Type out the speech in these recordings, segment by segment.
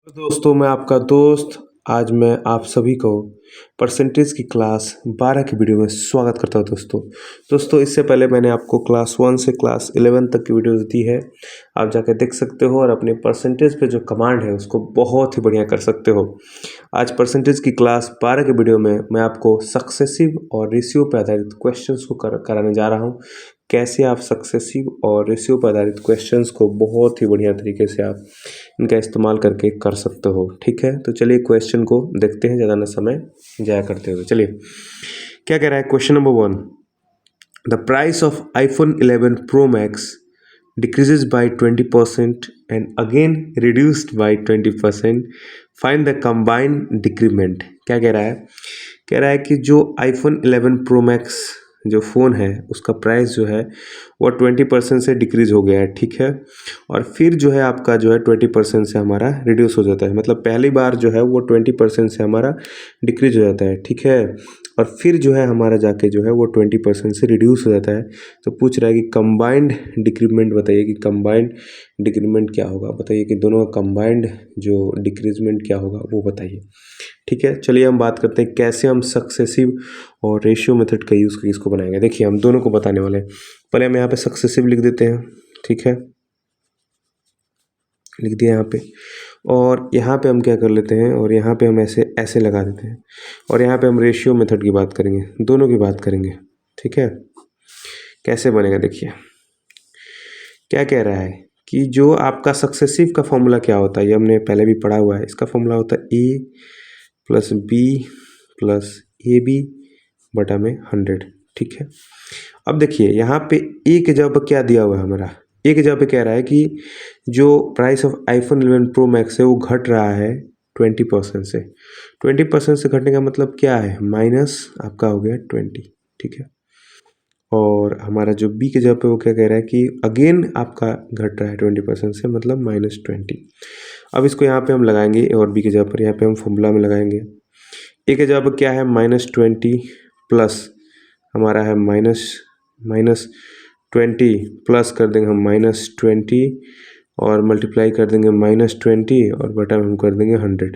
दोस्तों मैं आपका दोस्त आज मैं आप सभी को परसेंटेज की क्लास 12 की वीडियो में स्वागत करता हूं। दोस्तों इससे पहले मैंने आपको क्लास 1 से क्लास 11 तक की वीडियोस दी है, आप जाकर देख सकते हो और अपने परसेंटेज पे जो कमांड है उसको बहुत ही बढ़िया कर सकते हो। आज परसेंटेज की क्लास 12 के वीडियो में मैं आपको सक्सेसिव और रेशियो पर आधारित क्वेश्चंस को कराने जा रहा हूँ। कैसे आप सक्सेसिव और रेशियो पर आधारित क्वेश्चंस को बहुत ही बढ़िया तरीके से आप इनका इस्तेमाल करके कर सकते हो। ठीक है, तो चलिए क्वेश्चन को देखते हैं ज़्यादा ना समय जाया करते हुए। चलिए क्या कह रहा है question number 1, the price of iPhone 11 Pro Max decreases by 20% and again reduced by 20%. Find the combined decrement. क्या कह रहा है? कह रहा है कि जो iPhone 11 Pro Max जो फ़ोन है उसका प्राइस जो है वो 20% से डिक्रीज़ हो गया है। ठीक है, और फिर जो है आपका जो है 20% से हमारा रिड्यूस हो जाता है। मतलब पहली बार जो है वो 20% से हमारा डिक्रीज हो जाता है। ठीक है, और फिर जो है हमारा जाके जो है वो 20% से रिड्यूस हो जाता है। तो पूछ रहा है कि कंबाइंड डिक्रीमेंट बताइए कि कंबाइंड डिक्रीमेंट क्या होगा, बताइए कि दोनों का कंबाइंड जो डिक्रीजमेंट क्या होगा वो बताइए। ठीक है, चलिए हम बात करते हैं कैसे हम सक्सेसिव और रेशियो मेथड का यूज़ करके इसको बनाएंगे। देखिए हम दोनों को बताने वाले हैं। पहले हम यहाँ पे सक्सेसिव लिख देते हैं। ठीक है, लिख दिया यहाँ पे, और यहाँ पे हम क्या कर लेते हैं और यहाँ पे हम ऐसे ऐसे लगा देते हैं, और यहाँ पे हम रेशियो मेथड की बात करेंगे, दोनों की बात करेंगे। ठीक है, कैसे बनेगा देखिए क्या कह रहा है कि जो आपका सक्सेसिव का फॉर्मूला क्या होता है, ये हमने पहले भी पढ़ा हुआ है। इसका फॉर्मूला होता है A plus B plus A B बटा में 100। ठीक है, अब देखिए यहाँ पे ए के जगह पर क्या दिया हुआ है हमारा, ए के जगह पे कह रहा है कि जो price of iPhone 11 Pro Max है वो घट रहा है 20% से। 20% से घटने का मतलब क्या है, माइनस आपका हो गया 20। ठीक है, और हमारा जो बी के जगह पे वो क्या कह रहा है कि अगेन आपका घट रहा है 20% से, मतलब -20। अब इसको यहाँ पे हम लगाएंगे ए और बी के जगह पर, यहाँ पे हम फॉर्मूला में लगाएंगे। ए के जगह पर क्या है -20 प्लस हमारा है -20 प्लस कर देंगे हम -20 और मल्टीप्लाई कर देंगे -20 और बटा में हम कर देंगे 100।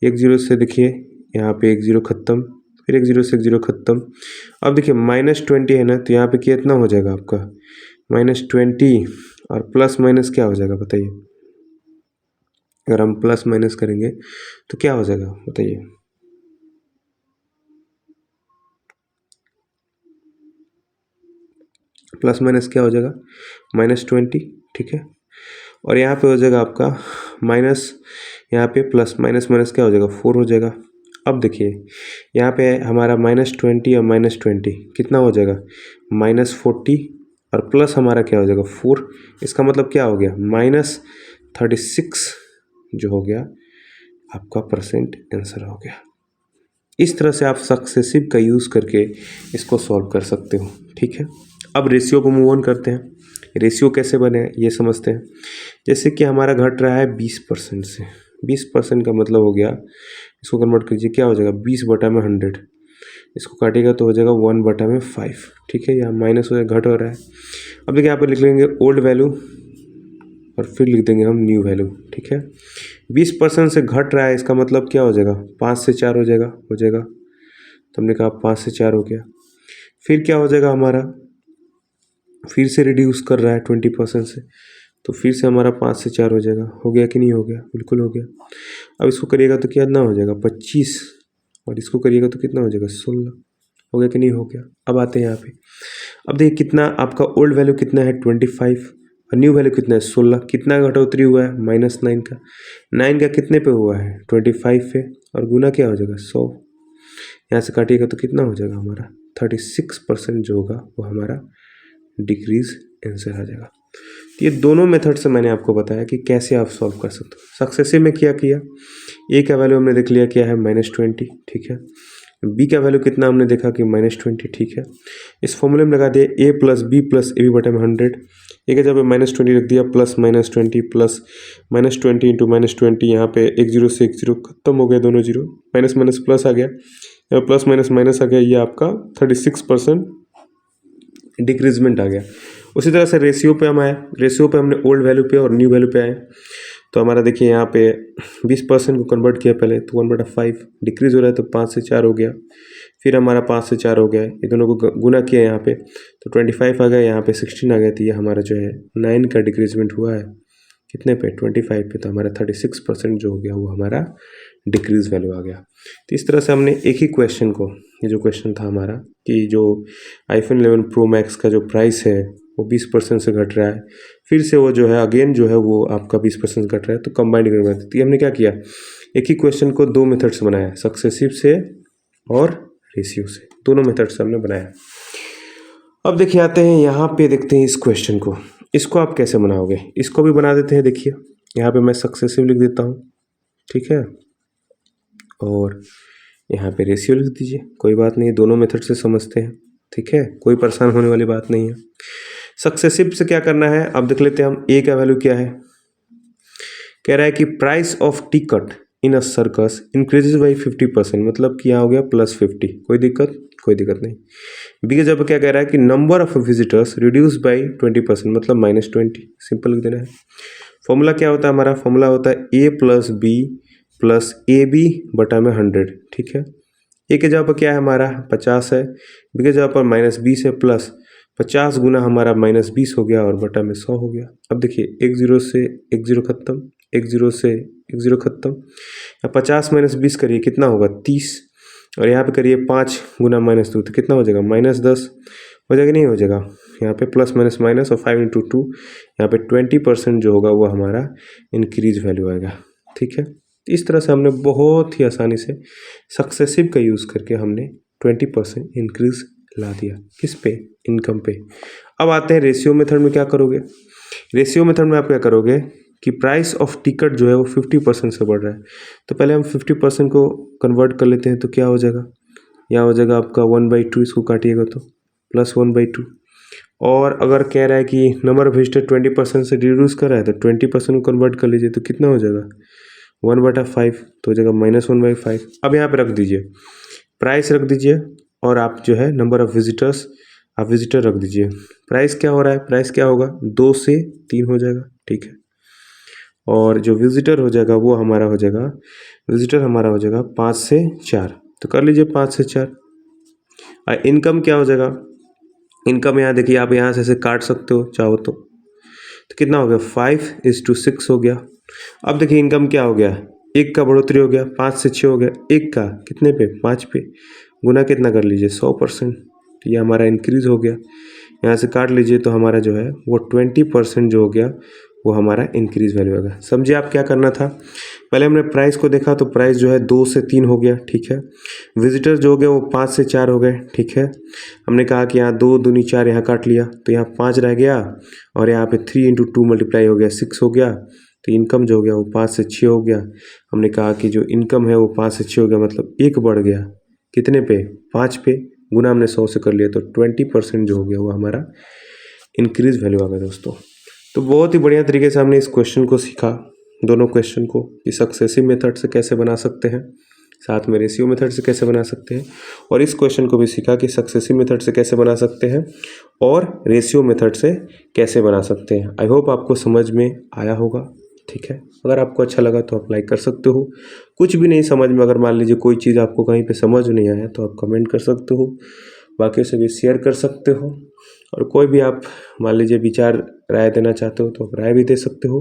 एक जीरो से देखिए यहाँ पे एक जीरो खत्म, फिर एक जीरो से एक जीरो खत्म। अब देखिए -20 है ना, तो यहाँ पे कितना हो जाएगा आपका -20 और प्लस माइनस क्या हो जाएगा बताइए। अगर हम प्लस माइनस करेंगे तो क्या हो जाएगा बताइए। प्लस माइनस क्या हो जाएगा -20। ठीक है, और यहाँ पे हो जाएगा आपका माइनस, यहाँ पे प्लस, माइनस माइनस क्या हो जाएगा 4 हो जाएगा। अब देखिए यहाँ पे हमारा -20 और -20 कितना हो जाएगा -40 और प्लस हमारा क्या हो जाएगा 4। इसका मतलब क्या हो गया -36 जो हो गया आपका परसेंट आंसर हो गया। इस तरह से आप सक्सेसिव का यूज़ करके इसको सॉल्व कर सकते हो। ठीक है, अब रेशियो को मूव ऑन करते हैं। रेशियो कैसे बने ये समझते हैं। जैसे कि हमारा घट रहा है 20% से, 20% का मतलब हो गया, इसको कन्वर्ट कीजिए क्या हो जाएगा 20 बटा में 100, इसको काटेगा तो हो जाएगा 1 बटा में 5। ठीक है, यहाँ माइनस हो जाएगा, घट हो रहा है। अब देखिए यहाँ पर लिख लेंगे ओल्ड वैल्यू और फिर लिख देंगे हम न्यू वैल्यू। ठीक है, 20% से घट रहा है, इसका मतलब क्या हो जाएगा 5 से 4 हो जाएगा तो हमने कहा 5 से 4 हो गया। फिर क्या हो जाएगा हमारा, फिर से रिड्यूस कर रहा है 20% से, तो फिर से हमारा 5 से 4 हो जाएगा। हो गया कि नहीं हो गया, बिल्कुल हो गया। अब इसको करिएगा तो कितना हो जाएगा 25, और इसको करिएगा तो कितना हो जाएगा 16। हो गया कि नहीं हो गया। अब आते हैं यहाँ पे, अब देखिए कितना आपका ओल्ड वैल्यू कितना है 25 और न्यू वैल्यू कितना है 16। कितना घटोतरी हुआ है -9 का। 9 का कितने पे हुआ है 25 पे, और गुना क्या हो जाएगा 100। यहाँ से काटिएगा तो कितना हो जाएगा हमारा 36% जो होगा वो हमारा डिक्रीज आंसर आ जाएगा। ये दोनों मेथड से मैंने आपको बताया कि कैसे आप सॉल्व कर सकते हो। सक्सेसिव में क्या किया, ए का वैल्यू हमने देख लिया क्या है -20। ठीक है, बी का वैल्यू कितना हमने देखा कि -20। ठीक है, इस फॉर्मूले में लगा दिया A plus B plus A B बटा में 100। ए के जगह पे -20 रख दिया, प्लस -20 प्लस -20 इंटू -20, यहाँ पे एक जीरो से एक जीरो खत्म हो गया, दोनों जीरो, माइनस माइनस प्लस आ गया, प्लस माइनस माइनस आ गया, ये आपका 36% डिक्रीजमेंट आ गया। उसी तरह से रेशियो पे हम आए, रेशियो पे हमने ओल्ड वैल्यू पे और न्यू वैल्यू पे आए। तो हमारा देखिए यहाँ पे 20% को कन्वर्ट किया पहले, तो 1/5 डिक्रीज़ हो रहा है तो 5 से 4 हो गया, फिर हमारा 5 से 4 हो गया, ये दोनों को गुना किया यहाँ पे तो 25 आ गया, यहाँ पे 16 आ गया, तो ये हमारा जो है 9 का डिक्रीजमेंट हुआ है कितने पे 25 पे, तो हमारा 36% जो हो गया वो हमारा डिक्रीज वैल्यू आ गया। तो इस तरह से हमने एक ही क्वेश्चन को, ये जो क्वेश्चन था हमारा कि जो iPhone 11 Pro Max का जो प्राइस है वो 20% से घट रहा है, फिर से वो जो है अगेन जो है वो आपका 20% घट रहा है, तो कंबाइंड करना है। तो हमने क्या किया, एक ही क्वेश्चन को दो मेथड से बनाया, सक्सेसिव से और रेशियो से, दोनों मेथड से हमने बनाया। अब देखिए आते हैं यहाँ पे, देखते हैं इस क्वेश्चन को, इसको आप कैसे बनाओगे, इसको भी बना देते हैं। देखिए यहाँ पे मैं सक्सेसिव लिख देता हूँ, ठीक है, और यहाँ पे रेशियो लिख दीजिए, कोई बात नहीं, दोनों मेथड से समझते हैं, ठीक है, कोई परेशान होने वाली बात नहीं है। सक्सेसिव से क्या करना है, अब देख लेते हैं हम, ए का वैल्यू क्या है, कह रहा है कि price of ticket in a circus increases by 50%, मतलब कि यहाँ हो गया +50, कोई दिक्कत नहीं। बी जब क्या कह रहा है कि number of visitors reduce by 20%, मतलब -20, सिंपल लिख देना है। फॉर्मूला क्या होता है हमारा, फॉर्मूला होता है A + B + AB बटा में 100, ठीक है। ए के जगह पर क्या है हमारा 50 है, बी के जगह पर -20 है, प्लस 50 गुना हमारा -20 हो गया और बटा में 100 हो गया। अब देखिए 1 0 से 1 0 खत्म, 1 0 से 1 0 खत्म, 50 - 20 करिए कितना होगा 30, और यहाँ पे करिए 5 गुना -2 तो कितना हो जाएगा -10 हो जाएगा, नहीं हो जाएगा, यहाँ पे प्लस माइनस माइनस और 5 × 2, यहाँ पे 20% जो होगा वो हमारा इंक्रीज वैल्यू आएगा, ठीक है। इस तरह से हमने बहुत ही आसानी से सक्सेसिव का यूज़ करके हमने 20% इंक्रीज ला दिया, किस पे, इनकम पे। अब आते हैं रेशियो मेथड में क्या करोगे, रेशियो मेथड में आप क्या करोगे कि प्राइस ऑफ टिकट जो है वो 50% से बढ़ रहा है, तो पहले हम 50% को कन्वर्ट कर लेते हैं, तो क्या हो जाएगा, यहाँ हो जाएगा आपका 1/2, इसको काटिएगा तो +1/2, और अगर कह रहा है कि नंबर ऑफ विजिटर 20% से रिड्यूस कर रहा है तो 20% को कन्वर्ट कर लीजिए, तो कितना हो जाएगा 1/5, तो हो जाएगा -1/5। अब यहाँ पे रख दीजिए, प्राइस रख दीजिए, और आप जो है नंबर ऑफ विजिटर्स, आप विजिटर रख दीजिए। प्राइस क्या हो रहा है, प्राइस क्या होगा 2 से 3 हो जाएगा, ठीक है, और जो विजिटर हो जाएगा वो हमारा हो जाएगा, विजिटर हमारा हो जाएगा 5 से 4, तो कर लीजिए 5 से 4। इनकम क्या हो जाएगा, इनकम यहाँ देखिए, आप यहाँ से ऐसे काट सकते हो चाहो तो कितना हो गया 5:6 हो गया। अब देखिए इनकम क्या हो गया, 1 का बढ़ोतरी हो गया, 5 से 6 हो गया, 1 का कितने पे 5 पे, गुना कितना कर लीजिए 100%, तो ये हमारा इंक्रीज हो गया। यहाँ से काट लीजिए तो हमारा जो है वो 20% जो हो गया वो हमारा इंक्रीज वैल्यू होगा। समझिए आप क्या करना था, पहले हमने प्राइस को देखा तो प्राइस जो है 2 से 3 हो गया, ठीक है, विजिटर जो हो गया वो 5 से 4 हो गए, ठीक है। हमने कहा कि यहाँ 2 दूनी 4 यहाँ काट लिया तो यहाँ 5 रह गया, और यहाँ पे 3 × 2 मल्टीप्लाई हो गया 6 हो गया, तो इनकम जो हो गया वो 5 से 6 हो गया। हमने कहा कि जो इनकम है वो 5 से 6 हो गया, मतलब 1 बढ़ गया, कितने पे 5 पे, गुना हमने 100 से कर लिया, तो 20% जो हो गया वो हमारा इंक्रीज वैल्यू आ गया दोस्तों। तो बहुत ही बढ़िया तरीके से हमने इस क्वेश्चन को सीखा, दोनों क्वेश्चन को, कि सक्सेसिव मेथड से कैसे बना सकते हैं, साथ में रेशियो मेथड से कैसे बना सकते हैं, और इस क्वेश्चन को भी सीखा कि सक्सेसिव मेथड से कैसे बना सकते हैं और रेशियो मेथड से कैसे बना सकते हैं। आई होप आपको समझ में आया होगा, ठीक है। अगर आपको अच्छा लगा तो आप लाइक कर सकते हो, कुछ भी नहीं समझ में अगर मान लीजिए कोई चीज़ आपको कहीं पे समझ नहीं आया तो आप कमेंट कर सकते हो, बाकी से भी शेयर कर सकते हो, और कोई भी आप मान लीजिए विचार राय देना चाहते हो तो आप राय भी दे सकते हो।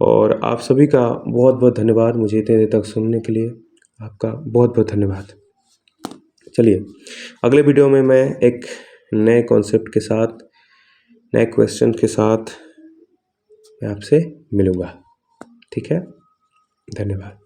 और आप सभी का बहुत बहुत धन्यवाद मुझे इतने देर तक सुनने के लिए, आपका बहुत बहुत धन्यवाद। चलिए अगले वीडियो में मैं एक नए कॉन्सेप्ट के साथ, नए क्वेश्चन के साथ मैं आपसे मिलूँगा, ठीक है, धन्यवाद।